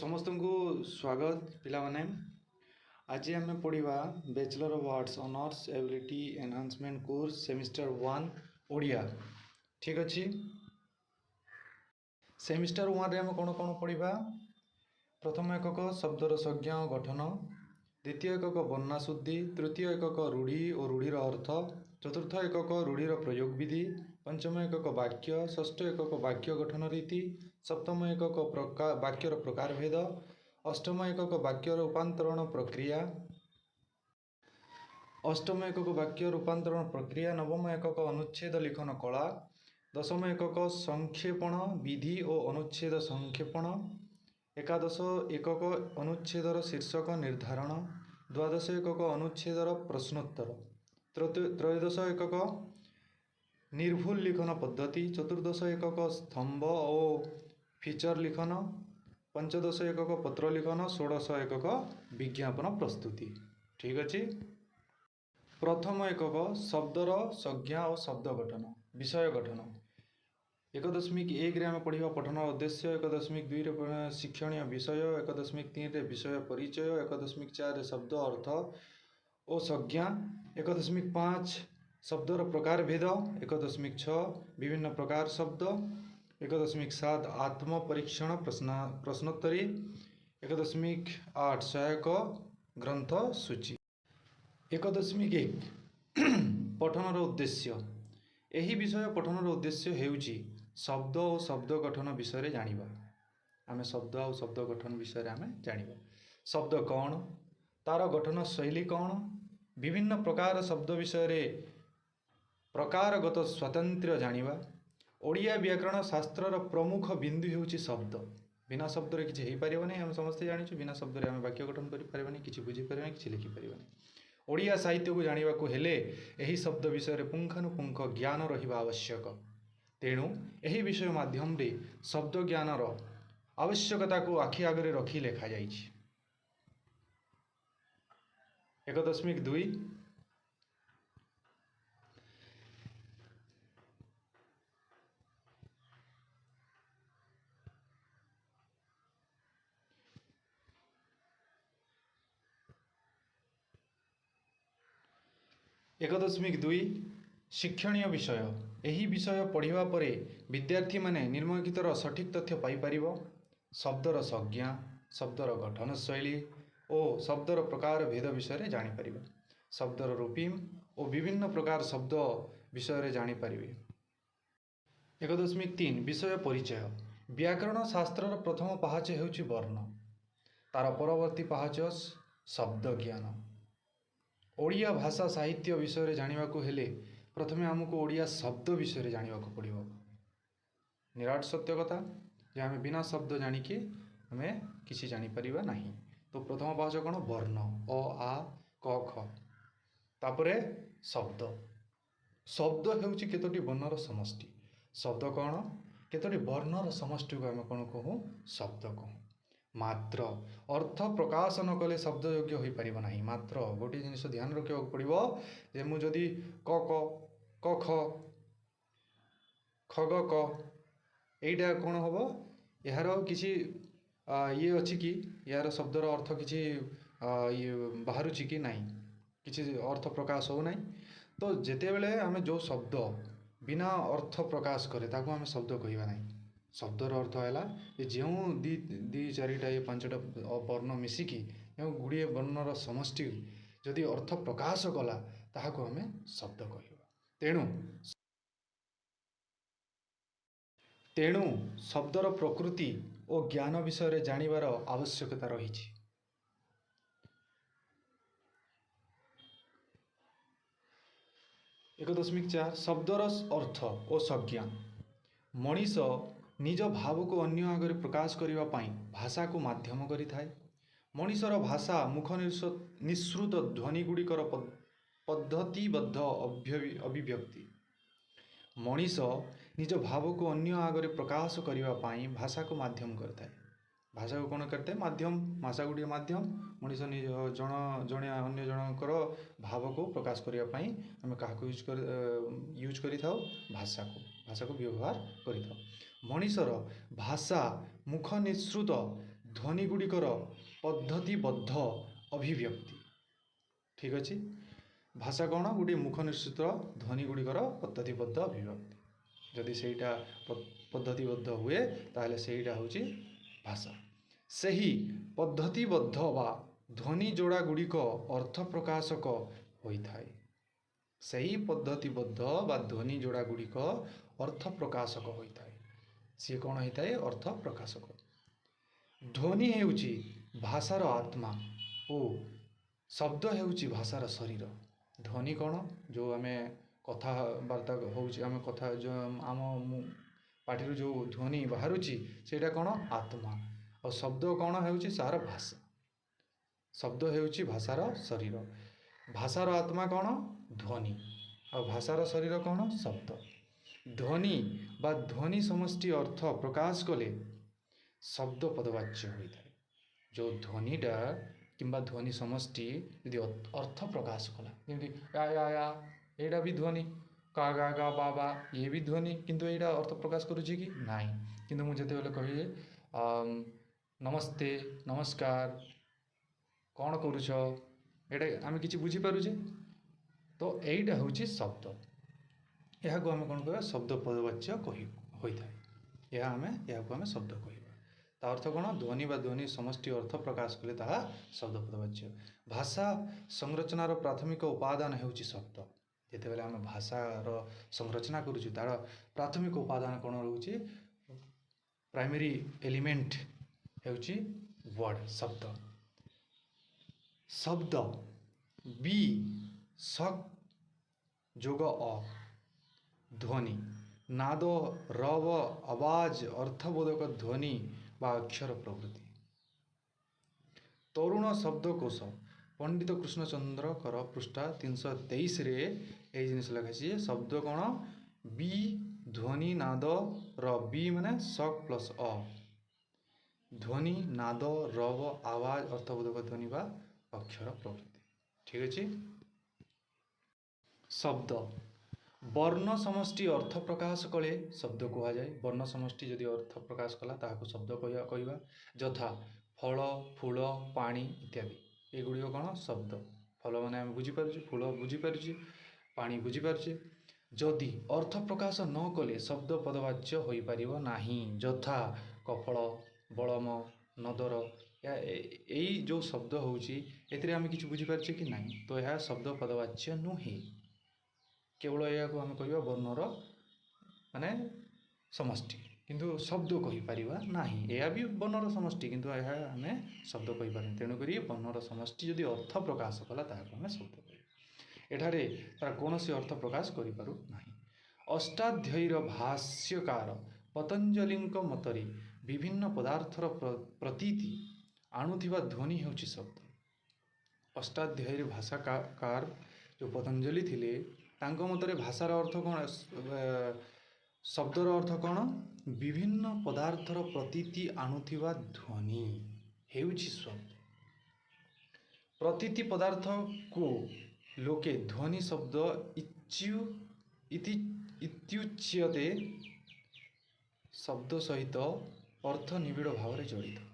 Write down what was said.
समस्त को स्वागत पिलाने। आज आम पढ़ा bachelor of arts honours ability enhancement course semester 1 Odia. ठीक अच्छे। सेमिस्टर 1 रे आम कौन कौन पढ़ा? प्रथम एकक शब्दर संज्ञा और गठन, द्वितीय एकक वर्णा शुद्धि, तृतीय एकक रूढ़ी और रूढ़ीर अर्थ, चतुर्थ एकक रूढ़ीर प्रयोग विधि, पंचम एकक वाक्य, षष्ठ एकक वाक्य गठन रीति, सप्तम एकक वाक्यर प्रकार भेद, अष्टम एकक वाक्य रूपांतरण प्रक्रिया, नवम एकक अनुच्छेद लिखन कला, दशम एकक संक्षेपण विधि और अनुच्छेद संक्षेपण, एकादश एकक अनुच्छेदर शीर्षक निर्धारण, द्वादश एकक अनुच्छेदर प्रश्नोत्तर, त्रयोदश एकक निर्भुल लिखन पद्धति, चतुर्दश एकक स्तंभ और फीचर लिखन, पंचदश एकक पत्र लिखन, षोडश एकक विज्ञापन प्रस्तुति। ठीक अच्छे। प्रथम एकक शब्दर संज्ञा और शब्द गठन विषय गठन। 1.1 रे आम पढ़ा पठन उद्देश्य, 1.2 शिक्षणीय विषय, 1.3 विषय परिचय, 1.4 शब्द अर्थ और संज्ञा, 1.5 शब्दर प्रकार भेद, 1.6 विभिन्न प्रकार शब्द, 1.7 आत्म परीक्षण प्रश्नोत्तरी, 1.8 सहायक ग्रंथ सूची। 1.1 पठनर उद्देश्य। यही विषय पठनर उद्देश्य हेउची शब्द और शब्द गठन विषय जानिबा। आमे शब्द और शब्द गठन विषय आमे जानिबा। शब्द कौन, तार गठन शैली कौन, विभिन्न प्रकार शब्द विषय रे प्रकारगत स्वतंत्र जानिबा। ओडिया व्याकरण शास्त्रर प्रमुख बिंदु हेउची शब्द। बिना शब्द रे किछि हेई परिबो नै। हम समस्त जानिछु बिना शब्द रे आमे वाक्य गठन करि परिबो नै, किछि बुझि परिबो नै, किछि लिखि परिबो नै। ओडिया साहित्य को जानिबा को हेले एही शब्द विषय रे पुंखानुपुंख ज्ञान रहिबा आवश्यक। तेणु एही विषय माध्यम रे शब्द ज्ञानर आवश्यकता को आखि आगरे रखी लेखा जाइछि। 1.2 1.2 शिक्षणीय विषय। यही विषय पढ़िबा परे विद्यार्थी माने निम्नलिखितर सठिक तथ्य पाई परिबो। शब्दर संज्ञा, शब्दर गठन शैली और शब्दर प्रकार भेद विषय रे जानि परिबो। शब्दर रूपीम और विभिन्न प्रकार शब्द विषय रे जानि परिबे। 1.3 विषय परिचय। व्याकरण शास्त्रर प्रथम पाहाच हेउची वर्ण, तार परवर्ती पाहाच शब्द ज्ञान। ओडिया भाषा साहित्य विषय रे जानिबा को हेले प्रथमे आमको ओडिया शब्द विषय रे जानिबा को पड़िबो। निराट सत्य कथा जे आमे बिना शब्द जानिके आमे किछि जानि परिबा नाही। तो प्रथम पाहाच कोन वर्ण अ आ क ख, तापरे शब्द। शब्द हेउची केतोटी वर्णर समष्टि। शब्द कोन केतोटी वर्णर समष्टि को आमे कोन कहू शब्द कहू। मात्र अर्थ प्रकाश न कले शब्द योग्य हो पारिबो नाही। मात्र गोटे जिनिस ध्यान रखिया पड़िबो जे मु जदि क क क ख ख ग क एइटा कोन होबो, यार किछि ये अछि कि यार शब्दर अर्थ किछि ये बाहरुछि कि नाही, किछि अर्थ प्रकाश हो नाही। तो जेते बेले आमे जो शब्द बिना अर्थ प्रकाश करे ताको आमे शब्द कहिबा नाही। शब्दर अर्थ है जो दी चारिटा ये पांचटा वर्ण मिसिकी गुड़िए वर्णर समष्टि जदि अर्थ प्रकाश कला ताहाको आमे शब्द कहवा। तेणु शब्दर प्रकृति और ज्ञान विषय रे जानिबार आवश्यकता रही। 1.4 शब्दर अर्थ और संज्ञा। मनीष निज भाव को अन्य आगे प्रकाश करने भाषा को माध्यम करिथाए। मनीषर भाषा मुख निःसृत ध्वनि गुड़िकर पद्धतिबद्ध अभिव्यक्ति। मनीष निज भाव को अन्य आगे प्रकाश करने भाषा को माध्यम करता है। भाषा को कौन करते माध्यम, भाषा गोटे माध्यम। मनीष निज जड़े अन्य जनकर भाव को प्रकाश करने आम क्या यूज करि थाउ भाषा को व्यवहार करि थाउ। मनीषर भाषा मुख निःसृत ଧ୍ୱନି ଗୁଡ଼ିକର ପଦ୍ଧତିବଦ୍ଧ ଅଭିବ୍ୟକ୍ତି। ଠିକ୍ ଅଛି, ଭାଷା କ'ଣ? ଗୋଟିଏ ମୁଖ ନିଶ୍ଚିତ ଧ୍ୱନି ଗୁଡ଼ିକର ପଦ୍ଧତିବଦ୍ଧ ଅଭିବ୍ୟକ୍ତି। ଯଦି ସେଇଟା ପଦ୍ଧତିବଦ୍ଧ ହୁଏ ତାହେଲେ ସେଇଟା ହେଉଛି ଭାଷା। ସେହି ପଦ୍ଧତିବଦ୍ଧ ବା ଧ୍ୱନି ଯୋଡ଼ା ଗୁଡ଼ିକ ଅର୍ଥ ପ୍ରକାଶକ ହୋଇଥାଏ। ସେହି ପଦ୍ଧତିବଦ୍ଧ ବା ଧ୍ୱନି ଯୋଡ଼ା ଗୁଡ଼ିକ ଅର୍ଥ ପ୍ରକାଶକ ହୋଇଥାଏ। ସିଏ କ'ଣ ହେଇଥାଏ? ଅର୍ଥ ପ୍ରକାଶକ। ଧ୍ୱନି ହେଉଛି ଭାଷାର ଆତ୍ମା ଓ ଶବ୍ଦ ହେଉଛି ଭାଷାର ଶରୀର। ଧ୍ୱନି କ'ଣ? ଯେଉଁ ଆମେ କଥାବାର୍ତ୍ତା ହେଉଛି, ଆମେ କଥା ଯେଉଁ ଆମ ପାଟିରୁ ଯେଉଁ ଧ୍ୱନି ବାହାରୁଛି ସେଇଟା କ'ଣ? ଆତ୍ମା। ଆଉ ଶବ୍ଦ କ'ଣ ହେଉଛି? ତାହାର ଭାଷା। ଶବ୍ଦ ହେଉଛି ଭାଷାର ଶରୀର। ଭାଷାର ଆତ୍ମା କ'ଣ? ଧ୍ୱନି। ଆଉ ଭାଷାର ଶରୀର କ'ଣ? ଶବ୍ଦ। ଧ୍ୱନି ବା ଧ୍ୱନି ସମଷ୍ଟି ଅର୍ଥ ପ୍ରକାଶ କଲେ ଶବ୍ଦ ପଦବାଚ୍ୟ ହୋଇଥାଏ। ଯେଉଁ ଧ୍ୱନିଟା କିମ୍ବା ଧ୍ୱନି ସମଷ୍ଟି ଯଦି ଅର୍ଥ ପ୍ରକାଶ କଲା, ଯେମିତି ୟା ୟା ୟା, ଏଇଟା ବି ଧ୍ୱନି। କା ଗା ଗା ବା ବା, ଇଏ ବି ଧ୍ୱନି, କିନ୍ତୁ ଏଇଟା ଅର୍ଥ ପ୍ରକାଶ କରୁଛି କି? ନାହିଁ। କିନ୍ତୁ ମୁଁ ଯେତେବେଳେ କହିବି ନମସ୍ତେ, ନମସ୍କାର, କ'ଣ କରୁଛ, ଏଇଟା ଆମେ କିଛି ବୁଝିପାରୁଛେ। ତ ଏଇଟା ହେଉଛି ଶବ୍ଦ। ଏହାକୁ ଆମେ କ'ଣ କହିବା? ଶବ୍ଦ ପଦବାଚ୍ୟ ହୋଇଥାଏ। ଏହାକୁ ଆମେ ଶବ୍ଦ କହିବା। ତା ଅର୍ଥ କ'ଣ? ଧ୍ୱନି ବା ଧ୍ୱନି ସମଷ୍ଟି ଅର୍ଥ ପ୍ରକାଶ କଲେ ତାହା ଶବ୍ଦ ପଦବାଚ୍ୟ। ଭାଷା ସଂରଚନାର ପ୍ରାଥମିକ ଉପାଦାନ ହେଉଛି ଶବ୍ଦ। ଯେତେବେଳେ ଆମେ ଭାଷାର ସଂରଚନା କରୁଛୁ ତା'ର ପ୍ରାଥମିକ ଉପାଦାନ କ'ଣ ରହୁଛି? ପ୍ରାଇମେରୀ ଏଲିମେଣ୍ଟ ହେଉଛି ୱାର୍ଡ଼, ଶବ୍ଦ। ଶବ୍ଦ ବି ସକ୍ ଯୋଗ ଅ, ଧ୍ୱନି, ନାଦ, ରବ, ଆବାଜ, ଅର୍ଥବୋଧକ ଧ୍ୱନି ବା ଅକ୍ଷର ପ୍ରଭୃତି। ତରୁଣ ଶବ୍ଦକୋଷ, ପଣ୍ଡିତ କୃଷ୍ଣଚନ୍ଦ୍ରଙ୍କର ପୃଷ୍ଠା 323ରେ ଏଇ ଜିନିଷ ଲେଖାଛି। ଶବ୍ଦ କ'ଣ? ବି ଧ୍ୱନି, ନାଦ, ର, ବି ମାନେ ସକ୍ ପ୍ଲସ୍ ଅ, ଧ୍ୱନି, ନାଦ, ରବ, ଆବାଜ, ଅର୍ଥବୋଧକ ଧ୍ୱନି ବା ଅକ୍ଷର ପ୍ରଭୃତି। ଠିକ୍ ଅଛି। ଶବ୍ଦ ବର୍ଣ୍ଣ ସମଷ୍ଟି ଅର୍ଥ ପ୍ରକାଶ କଲେ ଶବ୍ଦ କୁହାଯାଏ। ବର୍ଣ୍ଣ ସମଷ୍ଟି ଯଦି ଅର୍ଥ ପ୍ରକାଶ କଲା ତାହାକୁ ଶବ୍ଦ କହିବା। ଯଥା ଫଳ, ଫୁଲ, ପାଣି ଇତ୍ୟାଦି, ଏଗୁଡ଼ିକ କ'ଣ? ଶବ୍ଦ। ଫଳ ମାନେ ଆମେ ବୁଝିପାରୁଛୁ, ଫୁଲ ବୁଝିପାରୁଛୁ, ପାଣି ବୁଝିପାରୁଛେ। ଯଦି ଅର୍ଥ ପ୍ରକାଶ ନ କଲେ ଶବ୍ଦ ପଦବାଚ୍ୟ ହୋଇପାରିବ ନାହିଁ। ଯଥା କଫଳ, ବଳମ, ନଦର, ଏଇ ଯେଉଁ ଶବ୍ଦ ହେଉଛି ଏଥିରେ ଆମେ କିଛି ବୁଝିପାରୁଛେ କି ନାହିଁ? ତ ଏହା ଶବ୍ଦ ପଦବାଚ୍ୟ ନୁହେଁ। କେବଳ ଏହାକୁ ଆମେ କହିବା ବର୍ଣ୍ଣର ମାନେ ସମଷ୍ଟି, କିନ୍ତୁ ଶବ୍ଦ କହିପାରିବା ନାହିଁ। ଏହା ବି ବର୍ଣ୍ଣର ସମଷ୍ଟି, କିନ୍ତୁ ଏହା ଆମେ ଶବ୍ଦ କହିପାରୁନି। ତେଣୁକରି ବର୍ଣ୍ଣର ସମଷ୍ଟି ଯଦି ଅର୍ଥ ପ୍ରକାଶ କଲା ତାହାକୁ ଆମେ ଶବ୍ଦ କହିବା। ଏଠାରେ ତାର କୌଣସି ଅର୍ଥ ପ୍ରକାଶ କରିପାରୁ ନାହିଁ। ଅଷ୍ଟାଧ୍ୟାୟୀର ଭାଷ୍ୟକାର ପତଞ୍ଜଳିଙ୍କ ମତରେ ବିଭିନ୍ନ ପଦାର୍ଥର ପ୍ରତୀତି ଆଣୁଥିବା ଧ୍ୱନି ହେଉଛି ଶବ୍ଦ। ଅଷ୍ଟାଧ୍ୟାୟୀର ଭାଷାକାର ଯେଉଁ ପତଞ୍ଜଳି ଥିଲେ ତାଙ୍କ ମତରେ ଭାଷାର ଅର୍ଥ କ'ଣ? ଶବ୍ଦର ଅର୍ଥ କ'ଣ? ବିଭିନ୍ନ ପଦାର୍ଥର ପ୍ରତୀତି ଆଣୁଥିବା ଧ୍ୱନି ହେଉଛି ଶବ୍ଦ। ପ୍ରତୀତି ପଦାର୍ଥକୁ ଲୋକେ ଧ୍ୱନି ଶବ୍ଦ ଇତ୍ୟୁଚ୍ୟତେ। ଶବ୍ଦ ସହିତ ଅର୍ଥ ନିବିଡ଼ ଭାବରେ ଜଡ଼ିତ।